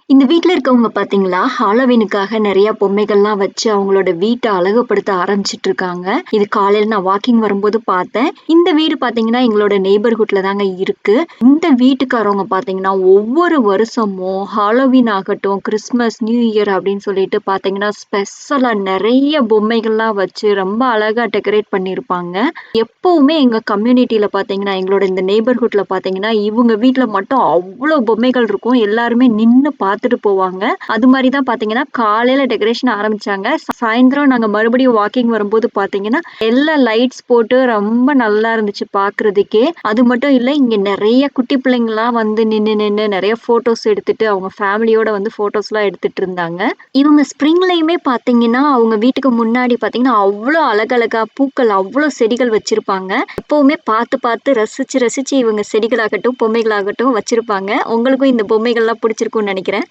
இந்த வீட்ல இருக்கவங்க பார்த்தீங்களா, ஹாலோவீனுக்காக நெறைய பொம்மைகள்லாம் வச்சு அவங்களோட வீட்ட அழகுபடுத்த ஆரம்பிச்சுட்டுருக்காங்க. இது காலையில நான் வாக்கிங் வரும்போது பார்த்தேன். இந்த வீடு பார்த்தீங்கன்னா, எங்களோட நெய்பர்ஹுட்ல தாங்க இருக்கு. இந்த வீட்டுக்காரவங்க பார்த்தீங்கன்னா, ஒவ்வொரு வருஷமும் ஹாலோவீன் ஆகட்டும், கிறிஸ்மஸ், நியூ இயர் அப்படின்னு சொல்லிட்டு பார்த்தீங்கன்னா, ஸ்பெஷலா நெறைய பொம்மைகள்லாம் வச்சு ரொம்ப அழகா டெக்கரேட் பண்ணியிருப்பாங்க. எப்பவுமே எங்க கம்யூனிட்டில பார்த்தீங்கன்னா, எங்களோட இந்த நெய்பர்ஹுட்ல பார்த்தீங்கன்னா, இவுங்க வீட்ல மட்டும் அவ்ளோ பொம்மைகள் இருக்கும். எல்லாருமே நின்னு பார்த்துட்டு போவாங்க. அது மாரி தான் பார்த்தீங்கன்னா, காலையில டெக்கரேஷன் ஆரம்பிச்சாங்க. சாயந்தரம் நாங்க மறுபடியும் வாக்கிங் வரும்போது பார்த்தீங்கன்னா, எல்லாம் லைட்ஸ் போட்டு ரொம்ப நல்லா இருந்துச்சு பார்க்குறதுக்கே. அது மட்டும் இல்ல, இங்க நெறைய குட்டி பிள்ளைங்கலாம் வந்து நின்னு நெறைய ஃபோட்டோஸ் எடுத்துட்டு, அவங்க ஃபேமிலியோட வந்து ஃபோட்டோஸ்லாம் எடுத்துட்டு இருந்தாங்க. இவங்க ஸ்ப்ரிங்லயுமே பார்த்தீங்கன்னா, அவங்க வீட்டுக்கு முன்னாடி பார்த்தீங்கன்னா, அவ்ளோ அழகழகா பூக்கள், அவ்ளோ செடிகள் வச்சிருப்பாங்க. எப்பவுமே பார்த்து ரசிச்சு இவங்க செடிகளாகட்டும், பொம்மைகளாகட்டும் வச்சிருப்பாங்க. உங்களுக்கும் இந்த பொம்மைகள்லாம் புடிச்சிருக்கும்னு நெனைக்கிறேன்.